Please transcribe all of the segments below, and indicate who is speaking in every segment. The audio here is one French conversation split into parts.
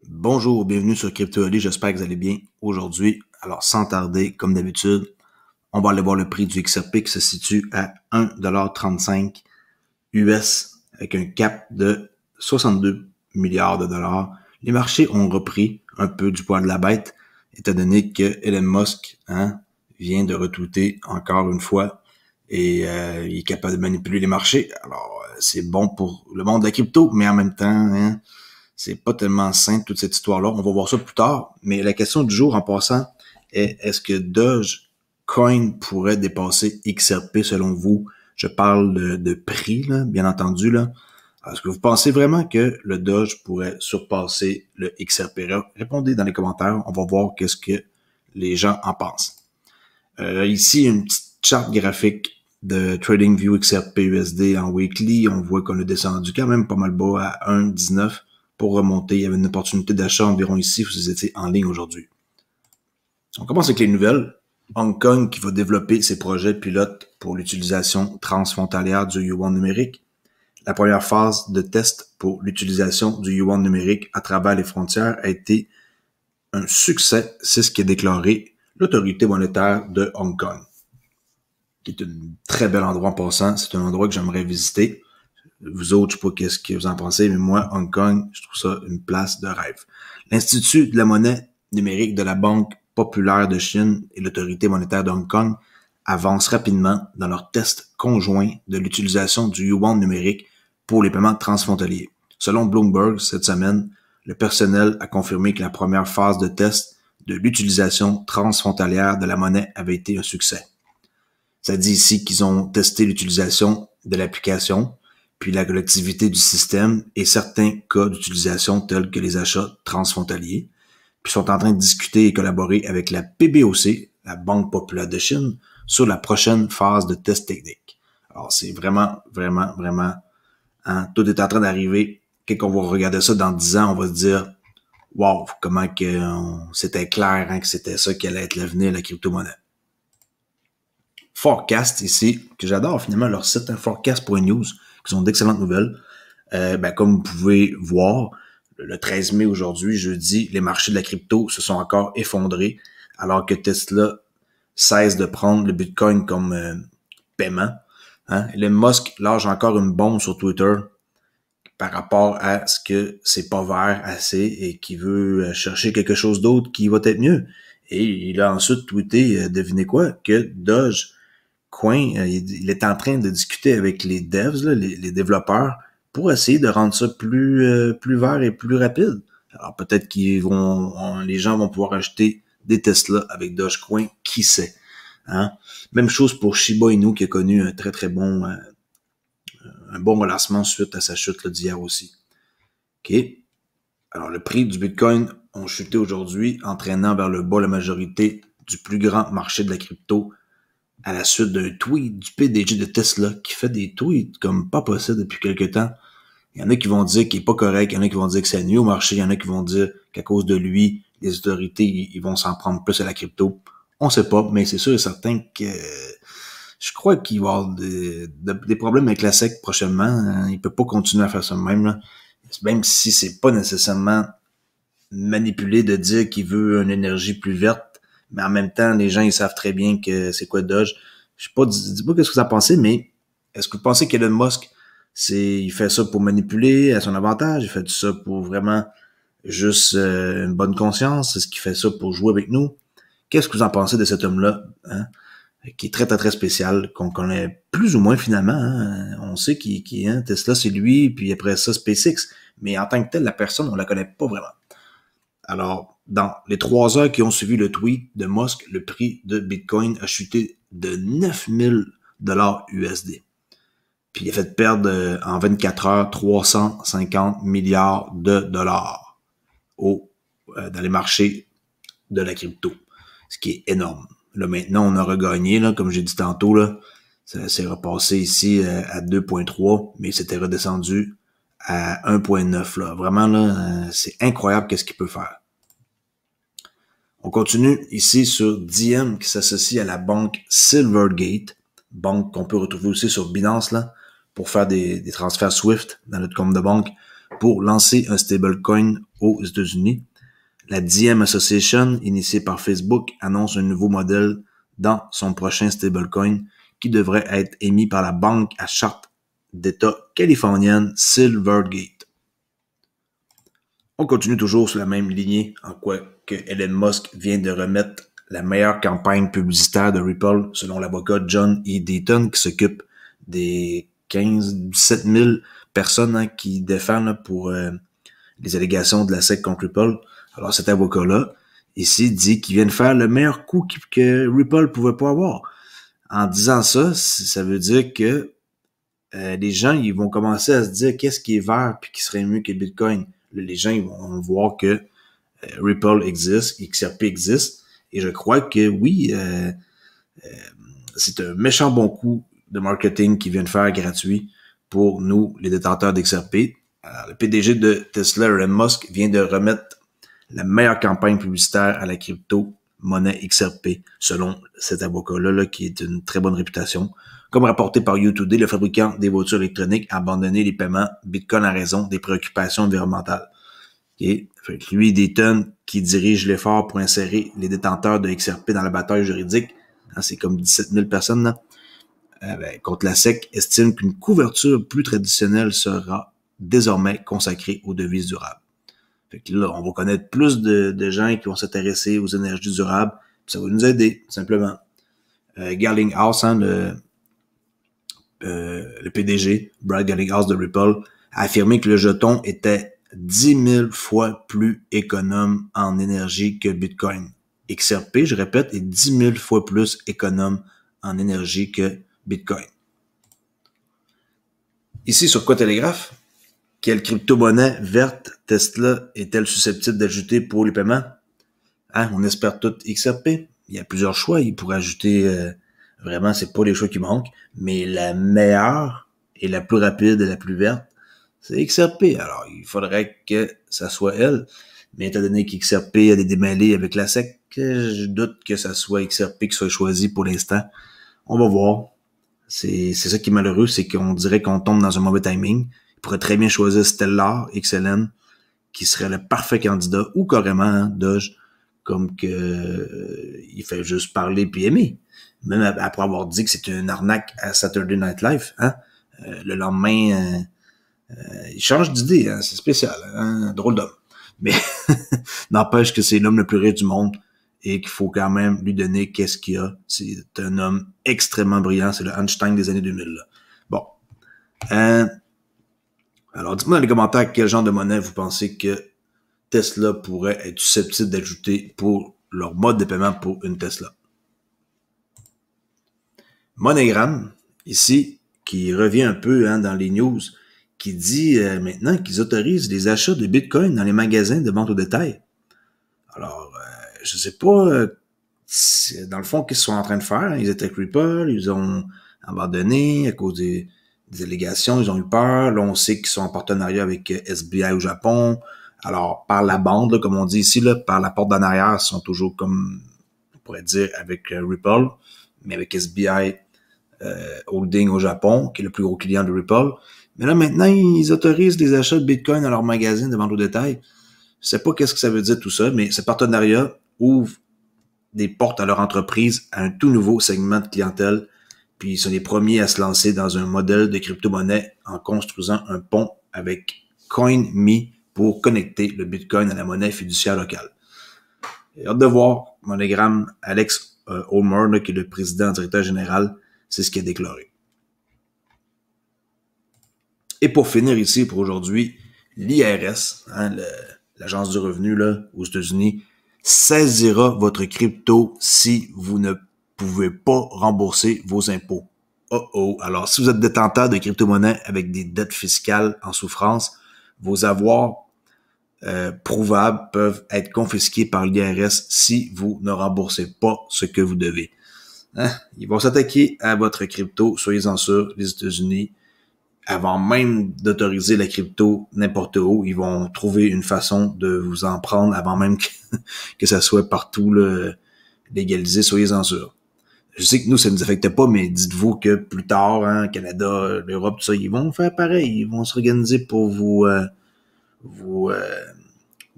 Speaker 1: Bonjour, bienvenue sur CryptoAli, j'espère que vous allez bien aujourd'hui. Alors sans tarder, comme d'habitude, on va aller voir le prix du XRP qui se situe à 1,35$ US avec un cap de 62 milliards de dollars. Les marchés ont repris un peu du poids de la bête, étant donné que Elon Musk vient de retweeter encore une fois et il est capable de manipuler les marchés. Alors c'est bon pour le monde de la crypto, mais en même temps, c'est pas tellement simple toute cette histoire-là. On va voir ça plus tard. Mais la question du jour en passant est, est-ce que Dogecoin pourrait dépasser XRP selon vous? Je parle de prix, là, bien entendu. Là. Est-ce que vous pensez vraiment que le Doge pourrait surpasser le XRP? Répondez dans les commentaires. On va voir qu'est-ce que les gens en pensent. Ici, une petite charte graphique de TradingView XRP USD en weekly. On voit qu'on a descendu quand même pas mal bas à 1,19 pour remonter. Il y avait une opportunité d'achat environ ici si vous étiez en ligne aujourd'hui. On commence avec les nouvelles. Hong Kong qui va développer ses projets pilotes pour l'utilisation transfrontalière du yuan numérique. La première phase de test pour l'utilisation du yuan numérique à travers les frontières a été un succès, c'est ce qui est déclaré l'autorité monétaire de Hong Kong, qui est un très bel endroit en passant. C'est un endroit que j'aimerais visiter. Vous autres, je sais pas qu'est-ce que vous en pensez, mais moi, Hong Kong, je trouve ça une place de rêve. L'Institut de la monnaie numérique de la Banque populaire de Chine et l'autorité monétaire de Hong Kong avancent rapidement dans leur test conjoint de l'utilisation du yuan numérique pour les paiements transfrontaliers. Selon Bloomberg, cette semaine, le personnel a confirmé que la première phase de test de l'utilisation transfrontalière de la monnaie avait été un succès. Ça dit ici qu'ils ont testé l'utilisation de l'application, puis la collectivité du système et certains cas d'utilisation tels que les achats transfrontaliers, puis sont en train de discuter et collaborer avec la PBOC, la Banque populaire de Chine, sur la prochaine phase de test technique. Alors c'est vraiment, tout est en train d'arriver. Quand on va regarder ça dans 10 ans, on va se dire, wow, comment que c'était clair que c'était ça qui allait être l'avenir de la crypto-monnaie. Forecast ici, que j'adore finalement leur site, forecast.news, qui ont d'excellentes nouvelles. Comme vous pouvez voir, le 13 mai aujourd'hui, jeudi, les marchés de la crypto se sont encore effondrés, alors que Tesla cesse de prendre le Bitcoin comme paiement. Elon Musk lâche encore une bombe sur Twitter par rapport à ce que c'est pas vert assez et qu'il veut chercher quelque chose d'autre qui va être mieux. Et il a ensuite tweeté, devinez quoi, que Dogecoin, il est en train de discuter avec les devs, là, les développeurs, pour essayer de rendre ça plus vert et plus rapide. Alors peut-être les gens vont pouvoir acheter des Tesla avec Dogecoin, qui sait. Même chose pour Shiba Inu qui a connu un très bon relancement suite à sa chute d'hier aussi. OK. Alors le prix du Bitcoin ont chuté aujourd'hui, entraînant vers le bas la majorité du plus grand marché de la crypto à la suite d'un tweet du PDG de Tesla qui fait des tweets comme pas possible depuis quelque temps. Il y en a qui vont dire qu'il est pas correct, il y en a qui vont dire que c'est nuit au marché, il y en a qui vont dire qu'à cause de lui, les autorités ils vont s'en prendre plus à la crypto. On sait pas, mais c'est sûr et certain que je crois qu'il va y avoir des problèmes avec la SEC prochainement. Il peut pas continuer à faire ça de même, là. Même si c'est pas nécessairement manipulé de dire qu'il veut une énergie plus verte, mais en même temps, les gens ils savent très bien que c'est quoi Doge. Je sais pas, dis pas qu'est-ce que vous en pensez, mais est-ce que vous pensez qu'Elon Musk, il fait ça pour manipuler à son avantage, il fait ça pour vraiment juste une bonne conscience, est-ce qu'il fait ça pour jouer avec nous? Qu'est-ce que vous en pensez de cet homme-là, qui est très spécial, qu'on connaît plus ou moins finalement. On sait qui Tesla, c'est lui, puis après ça, SpaceX. Mais en tant que tel, la personne, on la connaît pas vraiment. Alors, dans les 3 heures qui ont suivi le tweet de Musk, le prix de Bitcoin a chuté de 9000 $ USD. Puis il a fait perdre en 24 heures 350 milliards de dollars dans les marchés de la crypto, ce qui est énorme. Là, maintenant, on a regagné, là, comme j'ai dit tantôt, là, ça s'est repassé ici à 2,3, mais c'était redescendu à 1,9. Là. Vraiment, là, c'est incroyable qu'est-ce qu'il peut faire. On continue ici sur Diem qui s'associe à la banque Silvergate, banque qu'on peut retrouver aussi sur Binance là, pour faire des transferts Swift dans notre compte de banque. pour lancer un stablecoin aux États-Unis. La Diem Association, initiée par Facebook, annonce un nouveau modèle dans son prochain stablecoin qui devrait être émis par la banque à charte d'État californienne Silvergate. On continue toujours sur la même lignée, en quoi que Elon Musk vient de remettre la meilleure campagne publicitaire de Ripple, selon l'avocat John E. Dayton, qui s'occupe des 15-17 000 personnes qui défendent pour les allégations de la SEC contre Ripple. Alors cet avocat-là, ici, dit qu'il vient de faire le meilleur coup que Ripple pouvait pas avoir. En disant ça, ça veut dire que les gens, ils vont commencer à se dire qu'est-ce qui est vert puis qui serait mieux que le Bitcoin. Là, les gens, ils vont voir que Ripple existe, XRP existe, et je crois que oui, c'est un méchant bon coup de marketing qu'ils viennent faire gratuit pour nous, les détenteurs d'XRP. Alors, le PDG de Tesla, Elon Musk, vient de remettre la meilleure campagne publicitaire à la crypto-monnaie XRP, selon cet avocat-là, qui est d'une très bonne réputation. Comme rapporté par U2D, le fabricant des voitures électroniques a abandonné les paiements Bitcoin à raison des préoccupations environnementales. Okay. Fait que lui, Dayton, qui dirige l'effort pour insérer les détenteurs de XRP dans la bataille juridique, hein, c'est comme 17 000 personnes là, contre la SEC, estime qu'une couverture plus traditionnelle sera désormais consacrée aux devises durables. Fait que là, on va connaître plus de gens qui vont s'intéresser aux énergies durables, puis ça va nous aider, simplement. Garlinghouse, hein, le PDG, Brad Garlinghouse de Ripple, a affirmé que le jeton était 10 000 fois plus économe en énergie que Bitcoin. XRP, je répète, est 10 000 fois plus économe en énergie que Bitcoin. Ici, sur Cointelegraph, quelle crypto-monnaie verte Tesla est-elle susceptible d'ajouter pour les paiements? Hein, on espère tout XRP. Il y a plusieurs choix. Il pourrait ajouter, vraiment, c'est pas les choix qui manquent, mais la meilleure et la plus rapide et la plus verte, c'est XRP. Alors, il faudrait que ça soit elle. Mais étant donné qu'XRP a des démêlés avec la SEC, je doute que ça soit XRP qui soit choisi pour l'instant. On va voir. C'est ça qui est malheureux, c'est qu'on dirait qu'on tombe dans un mauvais timing. Il pourrait très bien choisir Stellar, XLM, qui serait le parfait candidat, ou carrément hein, Doge, comme que il fait juste parler puis aimer. Même après avoir dit que c'est une arnaque à Saturday Night Live, hein, le lendemain, il change d'idée, hein, c'est spécial, hein, drôle d'homme. Mais n'empêche que c'est l'homme le plus riche du monde et qu'il faut quand même lui donner qu'est-ce qu'il a. C'est un homme extrêmement brillant, c'est le Einstein des années 2000. Là. Bon. Alors, dites-moi dans les commentaires quel genre de monnaie vous pensez que Tesla pourrait être susceptible d'ajouter pour leur mode de paiement pour une Tesla. MoneyGram, ici, qui revient un peu hein, dans les news, qui dit maintenant qu'ils autorisent les achats de Bitcoin dans les magasins de vente au détail. Alors, je sais pas, dans le fond, qu'est-ce qu'ils sont en train de faire. Ils étaient avec Ripple, ils ont abandonné à cause des allégations, ils ont eu peur. Là, on sait qu'ils sont en partenariat avec SBI au Japon. Alors, par la bande, là, comme on dit ici, là, par la porte d'en arrière, ils sont toujours comme, on pourrait dire, avec Ripple, mais avec SBI Holding au Japon, qui est le plus gros client de Ripple. Mais là, maintenant, ils autorisent les achats de Bitcoin dans leur magasin de vente au détail. Je sais pas qu'est-ce que ça veut dire tout ça, mais ce partenariat ouvre des portes à leur entreprise à un tout nouveau segment de clientèle. Puis ils sont les premiers à se lancer dans un modèle de crypto-monnaie en construisant un pont avec CoinMe pour connecter le Bitcoin à la monnaie fiduciaire locale. J'ai hâte de voir MoneyGram, Alex Homer, là, qui est le président directeur général, c'est ce qu'il a déclaré. Et pour finir ici, pour aujourd'hui, l'IRS, hein, l'agence du revenu là, aux États-Unis, saisira votre crypto si vous ne pouvez pas rembourser vos impôts. Alors, si vous êtes détenteur de crypto-monnaies avec des dettes fiscales en souffrance, vos avoirs prouvables peuvent être confisqués par l'IRS si vous ne remboursez pas ce que vous devez. Hein? Ils vont s'attaquer à votre crypto, soyez-en sûrs, les États-Unis. Avant même d'autoriser la crypto n'importe où, ils vont trouver une façon de vous en prendre avant même que ça soit partout là, légalisé, soyez-en sûrs. Je sais que nous, ça ne nous affecte pas, mais dites-vous que plus tard, hein, Canada, l'Europe, tout ça, ils vont faire pareil. Ils vont s'organiser pour vous vous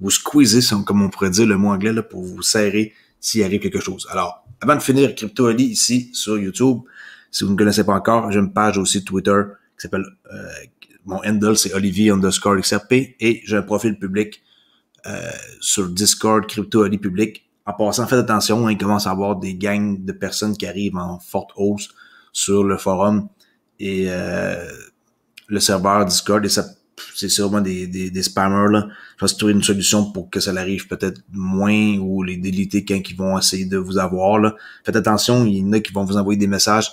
Speaker 1: squeezer, comme on pourrait dire le mot anglais, là, pour vous serrer s'il arrive quelque chose. Alors, avant de finir Crypto Ali ici sur YouTube, si vous ne me connaissez pas encore, j'ai une page aussi Twitter qui s'appelle, mon handle c'est Olivier_XRP et j'ai un profil public sur Discord Crypto Ali public. En passant, faites attention, il commence à y avoir des gangs de personnes qui arrivent en forte hausse sur le forum et le serveur Discord et ça c'est sûrement des spammers là. Je vais trouver une solution pour que ça arrive peut-être moins ou les déliter quand ils vont essayer de vous avoir là. Faites attention, il y en a qui vont vous envoyer des messages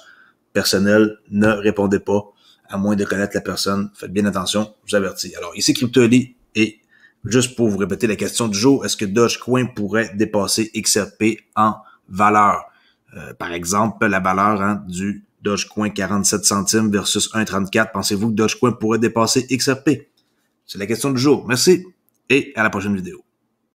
Speaker 1: personnels, ne répondez pas à moins de connaître la personne. Faites bien attention, je vous avertis. Alors ici Crypto Ali et juste pour vous répéter la question du jour, est-ce que Dogecoin pourrait dépasser XRP en valeur? Par exemple, la valeur du Dogecoin 47 centimes versus 1,34. Pensez-vous que Dogecoin pourrait dépasser XRP? C'est la question du jour. Merci et à la prochaine vidéo.